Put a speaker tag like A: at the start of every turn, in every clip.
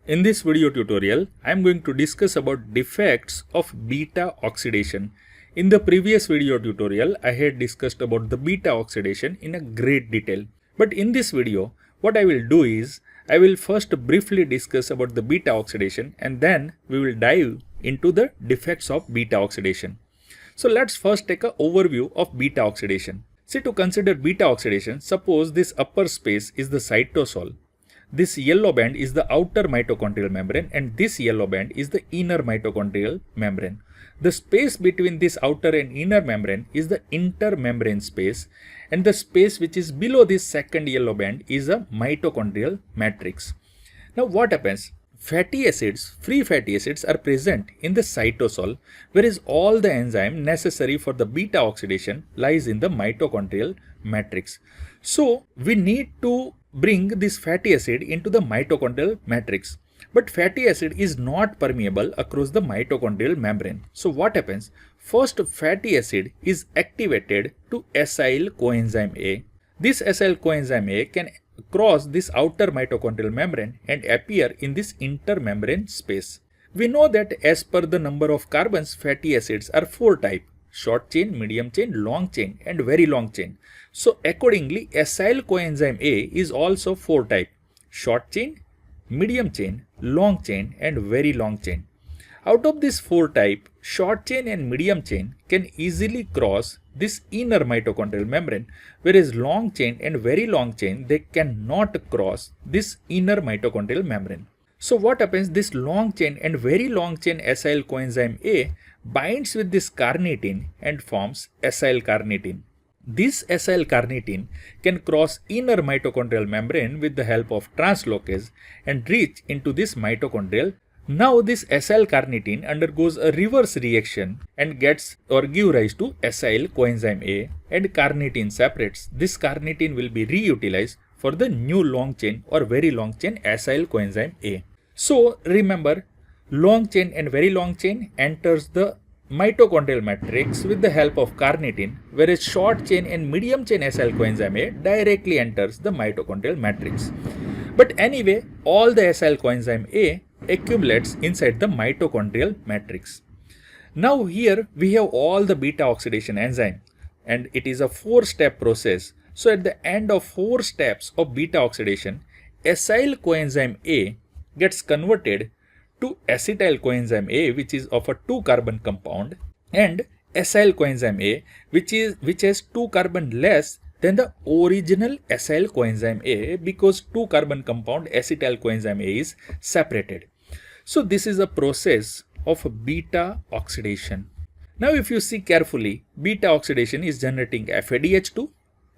A: In this video tutorial, I am going to discuss about defects of beta oxidation. In the previous video tutorial, I had discussed about the beta oxidation in a great detail. But in this video, what I will do is, I will first briefly discuss about the beta oxidation and then we will dive into the defects of beta oxidation. So let's first take an overview of beta oxidation. See, to consider beta oxidation, suppose this upper space is the cytosol. This yellow band is the outer mitochondrial membrane and this yellow band is the inner mitochondrial membrane. The space between this outer and inner membrane is the intermembrane space, and the space which is below this second yellow band is a mitochondrial matrix. Now what happens? Fatty acids, free fatty acids are present in the cytosol, whereas all the enzyme necessary for the beta oxidation lies in the mitochondrial matrix. So we need to bring this fatty acid into the mitochondrial matrix. But fatty acid is not permeable across the mitochondrial membrane. So what happens? First, fatty acid is activated to acyl coenzyme A. This acyl coenzyme A can cross this outer mitochondrial membrane and appear in this intermembrane space. We know that as per the number of carbons, fatty acids are 4 types: short chain, medium chain, long chain and very long chain. So accordingly, acyl coenzyme A is also 4 types: short chain, medium chain, long chain and very long chain. Out of these 4 types, short chain and medium chain can easily cross this inner mitochondrial membrane, whereas long chain and very long chain, they cannot cross this inner mitochondrial membrane. So what happens? This long chain and very long chain acyl coenzyme A binds with this carnitine and forms acyl carnitine. This acyl carnitine can cross inner mitochondrial membrane with the help of translocase and reach into this mitochondrial. Now this acyl carnitine undergoes a reverse reaction and gets or give rise to acyl coenzyme A, and carnitine separates. This carnitine will be reutilized for the new long chain or very long chain acyl coenzyme A. So remember, long chain and very long chain enters the mitochondrial matrix with the help of carnitine, whereas short chain and medium chain acyl coenzyme A directly enters the mitochondrial matrix. But anyway, all the acyl coenzyme A accumulates inside the mitochondrial matrix. Now here we have all the beta oxidation enzyme and it is a 4-step process. So at the end of 4 steps of beta oxidation, acyl coenzyme A gets converted to acetyl coenzyme A, which is of a 2-carbon compound, and acyl coenzyme A, which has 2 carbon less than the original acyl coenzyme A, because 2-carbon compound acetyl coenzyme A is separated. So this is a process of beta oxidation. Now if you see carefully, beta oxidation is generating FADH2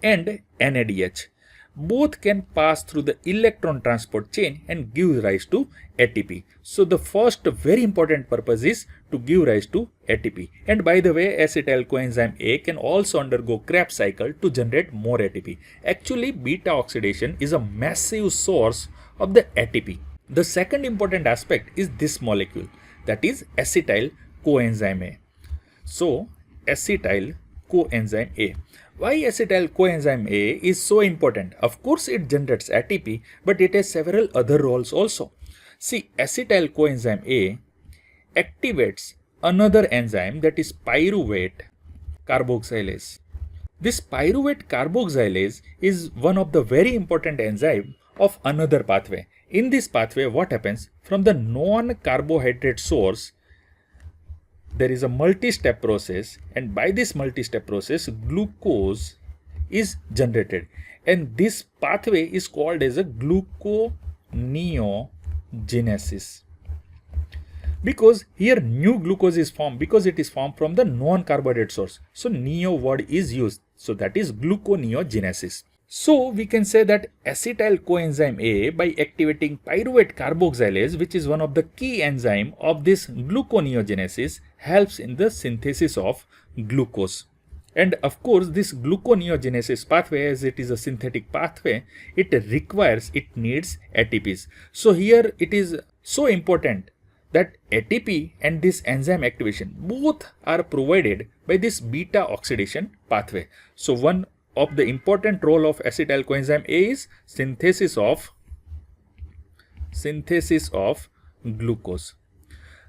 A: and NADH. Both can pass through the electron transport chain and give rise to ATP. So the first very important purpose is to give rise to ATP. And by the way, acetyl coenzyme A can also undergo Krebs cycle to generate more ATP. Actually, beta oxidation is a massive source of the ATP. The second important aspect is this molecule, that is acetyl coenzyme A. So acetyl coenzyme A. Why acetyl coenzyme A is so important? Of course, it generates ATP, but it has several other roles also. See, acetyl coenzyme A activates another enzyme, that is pyruvate carboxylase. This pyruvate carboxylase is one of the very important enzyme of another pathway. In this pathway, what happens? From the non-carbohydrate source, there is a multi-step process, and by this multi-step process, glucose is generated, and this pathway is called as a gluconeogenesis, because here new glucose is formed because it is formed from the non-carbohydrate source. So neo word is used, so that is gluconeogenesis. So we can say that acetyl coenzyme A, by activating pyruvate carboxylase, which is one of the key enzyme of this gluconeogenesis, helps in the synthesis of glucose. And of course, this gluconeogenesis pathway, as it is a synthetic pathway, it needs ATPs. So here it is so important that ATP and this enzyme activation both are provided by this beta oxidation pathway. So one of the important role of acetyl coenzyme A is synthesis of synthesis of glucose.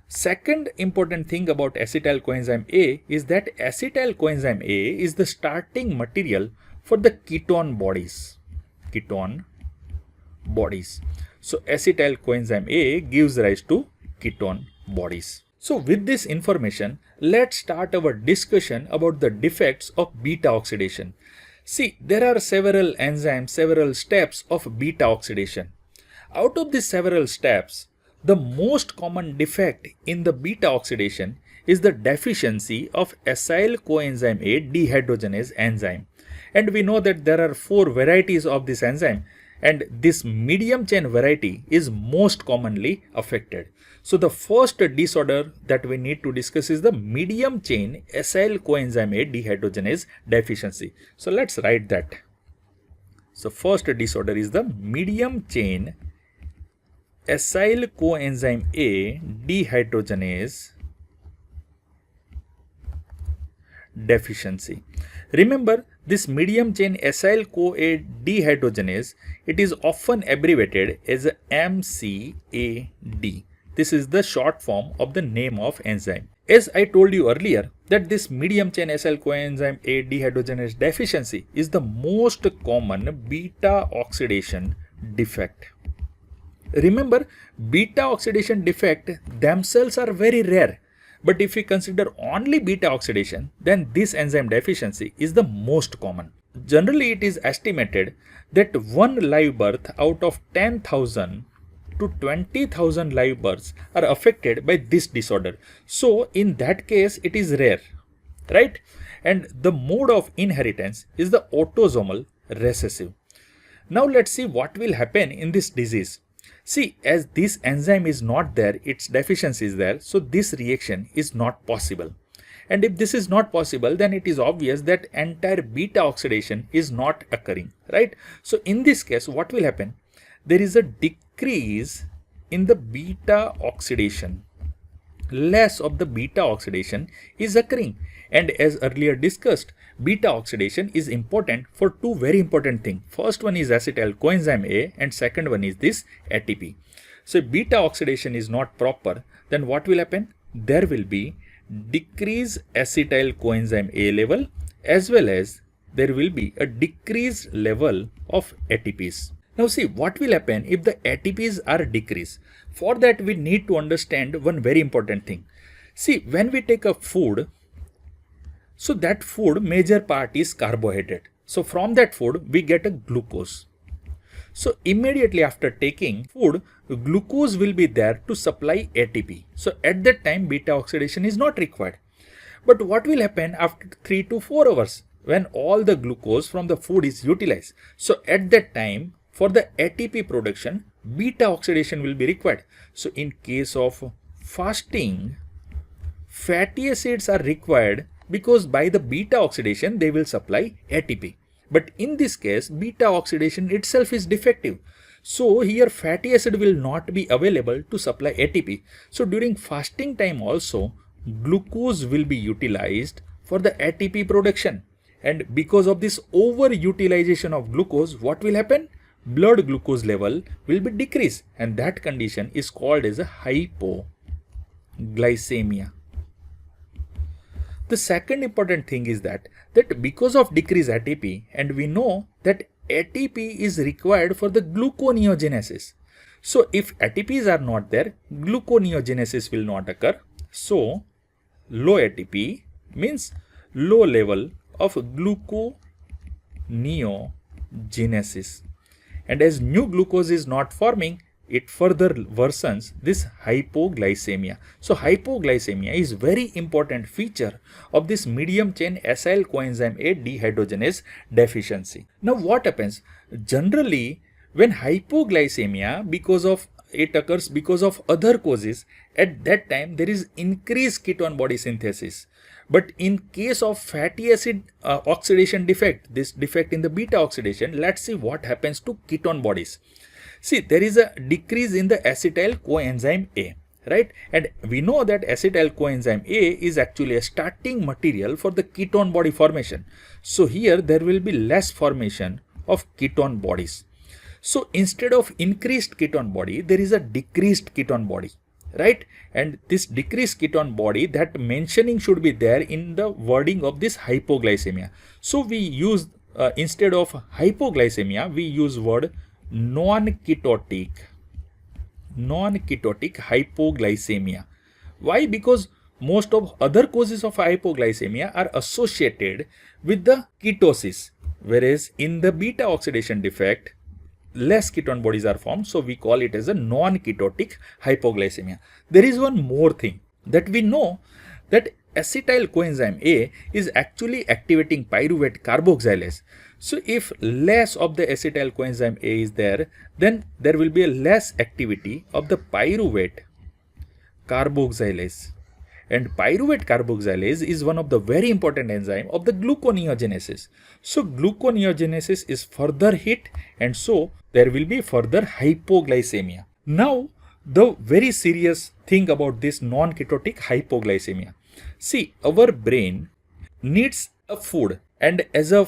A: Second important thing about acetyl coenzyme A is that acetyl coenzyme A is the starting material for the ketone bodies. So acetyl coenzyme A gives rise to ketone bodies. So with this information, let's start our discussion about the defects of beta oxidation. See, there are several enzymes, several steps of beta oxidation. Out of these several steps, the most common defect in the beta oxidation is the deficiency of acyl coenzyme A dehydrogenase enzyme. And we know that there are 4 varieties of this enzyme, and this medium chain variety is most commonly affected. So the first disorder that we need to discuss is the medium chain acyl coenzyme A dehydrogenase deficiency. So let's write that. So first disorder is the medium chain acyl coenzyme A dehydrogenase deficiency. Remember, this medium chain acyl-CoA dehydrogenase, it is often abbreviated as MCAD. This is the short form of the name of enzyme. As I told you earlier that this medium chain acyl coenzyme A dehydrogenase deficiency is the most common beta oxidation defect. Remember, beta oxidation defect themselves are very rare. But if we consider only beta oxidation, then this enzyme deficiency is the most common. Generally, it is estimated that one live birth out of 10,000 to 20,000 live births are affected by this disorder. So, in that case, it is rare, right? And the mode of inheritance is the autosomal recessive. Now, let's see what will happen in this disease. See, as this enzyme is not there, its deficiency is there, so this reaction is not possible. And if this is not possible, then it is obvious that entire beta oxidation is not occurring, right? So in this case, what will happen? There is a decrease in the beta oxidation. Less of the beta oxidation is occurring. And as earlier discussed, beta oxidation is important for 2 very important things. First one is acetyl coenzyme A and second one is this ATP. So if beta oxidation is not proper, then what will happen? There will be decreased acetyl coenzyme A level as well as there will be a decreased level of ATPs. Now see what will happen if the ATPs are decreased. For that we need to understand one very important thing. See, when we take a food, so that food major part is carbohydrate. So from that food we get a glucose. So immediately after taking food, glucose will be there to supply ATP. So at that time beta oxidation is not required. But what will happen after 3 to 4 hours when all the glucose from the food is utilized? So at that time for the ATP production, beta oxidation will be required. So in case of fasting, fatty acids are required because by the beta oxidation they will supply ATP. But in this case beta oxidation itself is defective. So here fatty acid will not be available to supply ATP. So during fasting time also glucose will be utilized for the ATP production. And because of this overutilization of glucose, what will happen? Blood glucose level will be decreased and that condition is called as a hypoglycemia. The second important thing is that because of decreased ATP, and we know that ATP is required for the gluconeogenesis. So if ATPs are not there, gluconeogenesis will not occur. So low ATP means low level of gluconeogenesis. And as new glucose is not forming, it further worsens this hypoglycemia. So hypoglycemia is very important feature of this medium chain acyl coenzyme A dehydrogenase deficiency. Now what happens? Generally when hypoglycemia occurs because of other causes, at that time there is increased ketone body synthesis. But in case of fatty acid oxidation defect, this defect in the beta oxidation, let's see what happens to ketone bodies. See, there is a decrease in the acetyl coenzyme A, right? And we know that acetyl coenzyme A is actually a starting material for the ketone body formation. So here there will be less formation of ketone bodies. So instead of increased ketone body, there is a decreased ketone body, right? And this decreased ketone body, that mentioning should be there in the wording of this hypoglycemia. So we use instead of hypoglycemia, we use word non-ketotic hypoglycemia. Why? Because most of other causes of hypoglycemia are associated with the ketosis, whereas in the beta oxidation defect, less ketone bodies are formed, so we call it as a non-ketotic hypoglycemia. There is one more thing that we know, that acetyl coenzyme A is actually activating pyruvate carboxylase. So if less of the acetyl coenzyme A is there, then there will be a less activity of the pyruvate carboxylase. And pyruvate carboxylase is one of the very important enzyme of the gluconeogenesis. So gluconeogenesis is further hit, and so there will be further hypoglycemia. Now the very serious thing about this non-ketotic hypoglycemia. See, our brain needs a food, and as a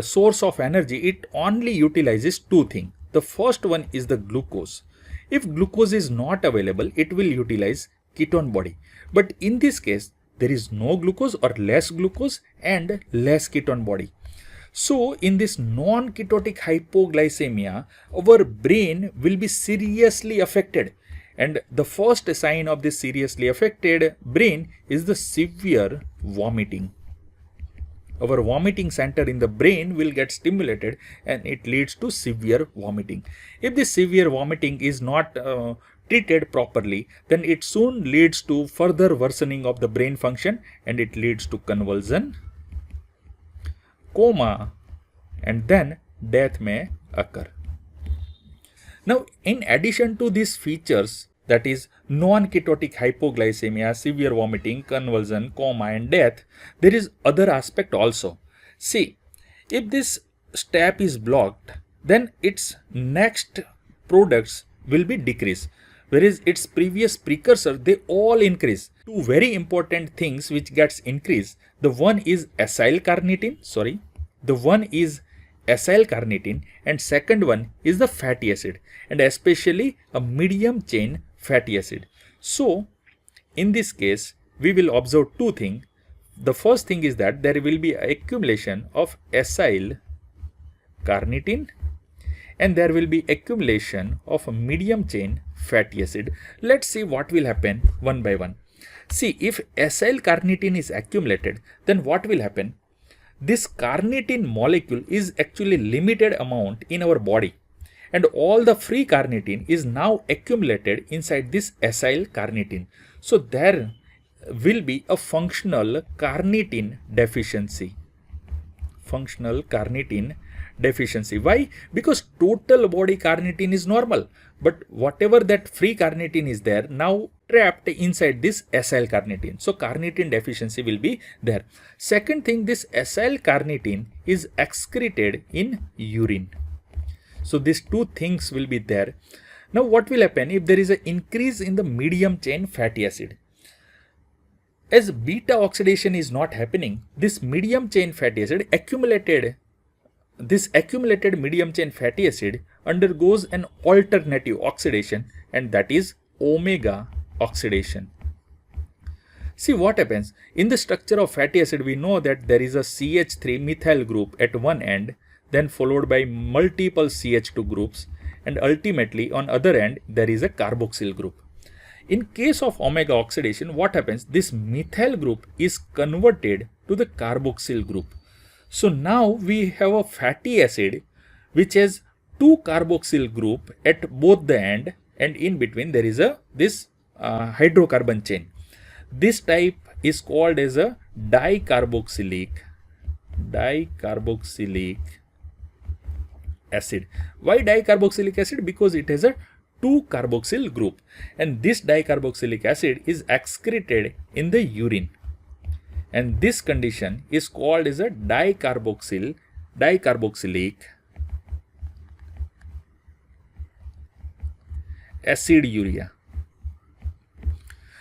A: source of energy, it only utilizes two things. The first one is the glucose. If glucose is not available, it will utilize ketone body. But in this case, there is no glucose or less glucose and less ketone body. So in this non-ketotic hypoglycemia, our brain will be seriously affected. And the first sign of this seriously affected brain is the severe vomiting. Our vomiting center in the brain will get stimulated, and it leads to severe vomiting. If this severe vomiting is not treated properly, then it soon leads to further worsening of the brain function, and it leads to convulsion, coma, and then death may occur. Now, in addition to these features, that is non-ketotic hypoglycemia, severe vomiting, convulsion, coma, and death, there is other aspect also. See, if this step is blocked, then its next products will be decreased, whereas its previous precursor, they all increase. Two very important things which gets increased. The one is acyl-carnitine, and second one is the fatty acid, and especially a medium chain fatty acid. So in this case, we will observe two things. The first thing is that there will be accumulation of acyl-carnitine, and there will be accumulation of a medium chain fatty acid. Let's see what will happen one by one. See, if acyl-carnitine is accumulated, then what will happen? This carnitine molecule is actually limited amount in our body, and all the free carnitine is now accumulated inside this acyl-carnitine. So there will be a functional carnitine deficiency. Why? Because total body carnitine is normal, but whatever that free carnitine is there, now trapped inside this acyl-carnitine. So carnitine deficiency will be there. Second thing, this acyl-carnitine is excreted in urine. So these two things will be there. Now what will happen if there is an increase in the medium chain fatty acid? As beta oxidation is not happening, this medium chain fatty acid accumulated medium chain fatty acid undergoes an alternative oxidation, and that is omega oxidation. See what happens in the structure of fatty acid. We know that there is a CH3 methyl group at one end, then followed by multiple CH2 groups, and ultimately on other end there is a carboxyl group. In case of omega oxidation, what happens? This methyl group is converted to the carboxyl group. So now we have a fatty acid which has two carboxyl group at both the end, and in between there is this hydrocarbon chain. This type is called as a dicarboxylic acid. Why dicarboxylic acid? Because it has a two carboxyl group, and this dicarboxylic acid is excreted in the urine, and this condition is called as a dicarboxylic aciduria.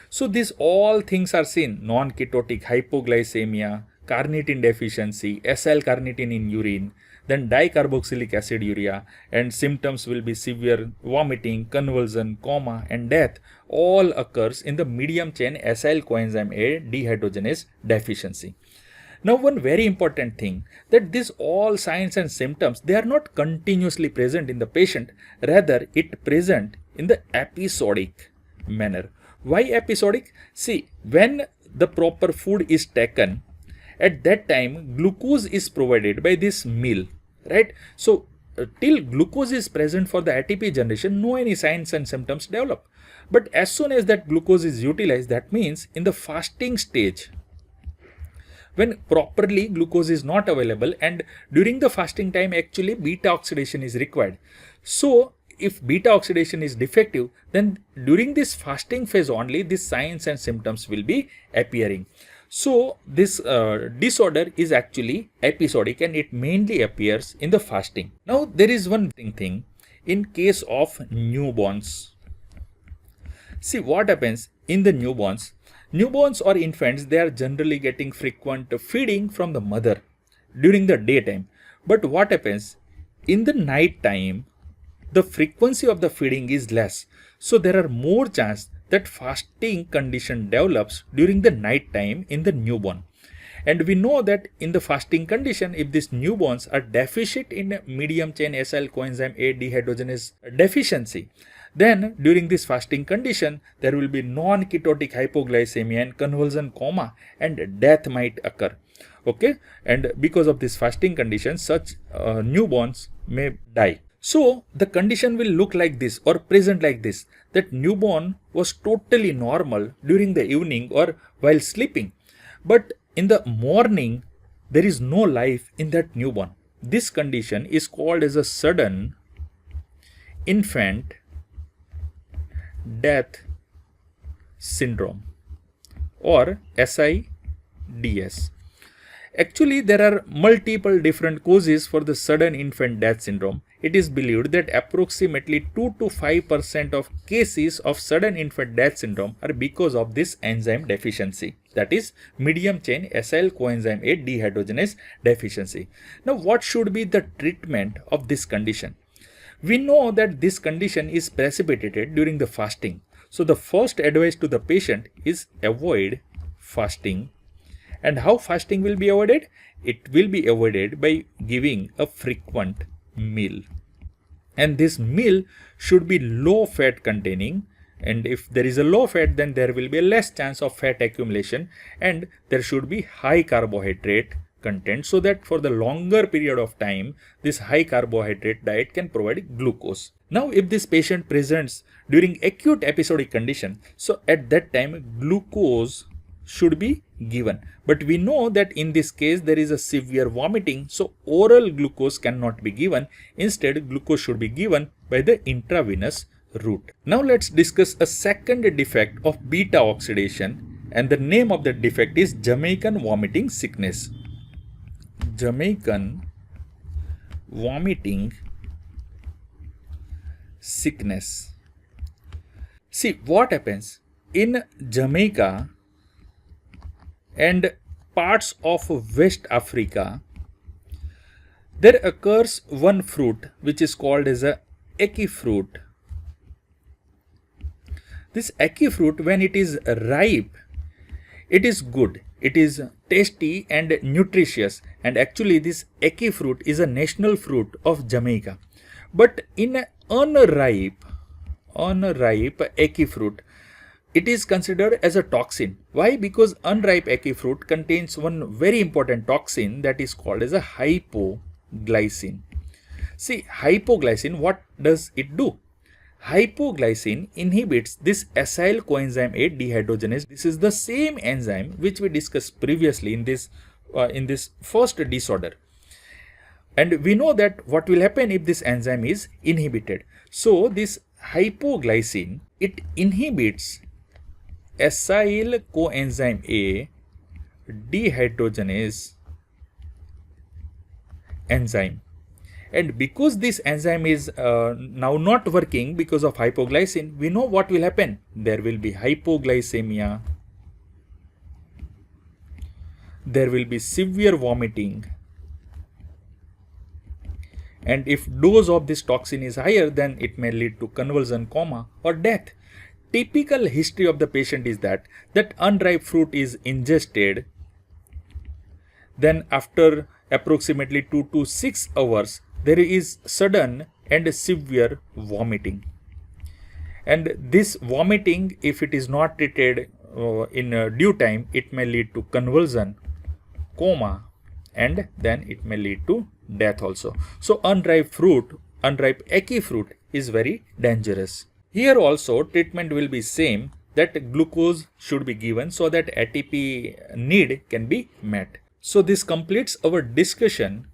A: So these all things are seen: non-ketotic hypoglycemia, carnitine deficiency, acyl-carnitine in urine, then dicarboxylic aciduria, and symptoms will be severe vomiting, convulsion, coma, and death. All occurs in the medium-chain acyl coenzyme A dehydrogenase deficiency. Now, one very important thing, that these all signs and symptoms, they are not continuously present in the patient, rather it present in the episodic manner. Why episodic? See, when the proper food is taken, at that time glucose is provided by this meal, right? So till glucose is present for the ATP generation, no any signs and symptoms develop. But as soon as that glucose is utilized, that means in the fasting stage, when properly glucose is not available, and during the fasting time actually beta oxidation is required. So if beta oxidation is defective, then during this fasting phase only these signs and symptoms will be appearing. So this disorder is actually episodic and it mainly appears in the fasting. Now there is one thing in case of newborns. See what happens in the newborns. Newborns or infants, they are generally getting frequent feeding from the mother during the daytime. But what happens in the night time, the frequency of the feeding is less. So there are more chance that fasting condition develops during the night time in the newborn. And we know that in the fasting condition, if these newborns are deficient in medium-chain acyl coenzyme A dehydrogenase deficiency, then during this fasting condition, there will be non-ketotic hypoglycemia and convulsion, coma, and death might occur. Okay, and because of this fasting condition, such newborns may die. So the condition will look like this or present like this, that newborn was totally normal during the evening or while sleeping, but in the morning there is no life in that newborn. This condition is called as a sudden infant death syndrome or SIDS. Actually, there are multiple different causes for the sudden infant death syndrome. It is believed that approximately 2 to 5% of cases of sudden infant death syndrome are because of this enzyme deficiency, that is medium-chain acyl coenzyme A dehydrogenase deficiency. Now, what should be the treatment of this condition? We know that this condition is precipitated during the fasting. So the first advice to the patient is avoid fasting. And how fasting will be avoided? It will be avoided by giving a frequent meal. And this meal should be low fat containing. And if there is a low fat, then there will be less chance of fat accumulation. And there should be high carbohydrate content, so that for the longer period of time, this high carbohydrate diet can provide glucose. Now, if this patient presents during acute episodic condition, so at that time glucose should be given. But we know that in this case there is a severe vomiting, so oral glucose cannot be given. Instead, glucose should be given by the intravenous route. Now let's discuss a second defect of beta oxidation, and the name of the defect is Jamaican vomiting sickness. Jamaican vomiting sickness. See what happens in Jamaica and parts of West Africa. There occurs one fruit which is called as a ackee fruit. This ackee fruit, when it is ripe, it is good. It is tasty and nutritious, and actually this ackee fruit is a national fruit of Jamaica. But in unripe ackee fruit, it is considered as a toxin. Why? Because unripe ackee fruit contains one very important toxin that is called as a hypoglycine. See, hypoglycine, what does it do? Hypoglycine inhibits this acyl coenzyme A dehydrogenase. This is the same enzyme which we discussed previously in this first disorder. And we know that what will happen if this enzyme is inhibited. So this hypoglycine, it inhibits acyl coenzyme A dehydrogenase enzyme. And because this enzyme is now not working because of hypoglycine, we know what will happen. There will be hypoglycemia, there will be severe vomiting, And if dose of this toxin is higher, then it may lead to convulsion, coma, or death. Typical history of the patient is that unripe fruit is ingested. Then after approximately 2 to 6 hours, there is sudden and severe vomiting. And this vomiting, if it is not treated in due time, it may lead to convulsion, coma, and then it may lead to death also. So unripe fruit, unripe achy fruit is very dangerous. Here also treatment will be same, that glucose should be given so that ATP need can be met. So this completes our discussion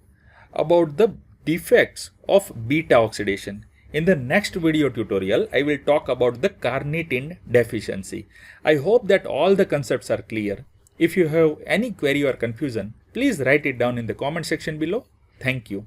A: about the defects of beta oxidation. In the next video tutorial, I will talk about the carnitine deficiency. I hope that all the concepts are clear. If you have any query or confusion, please write it down in the comment section below. Thank you.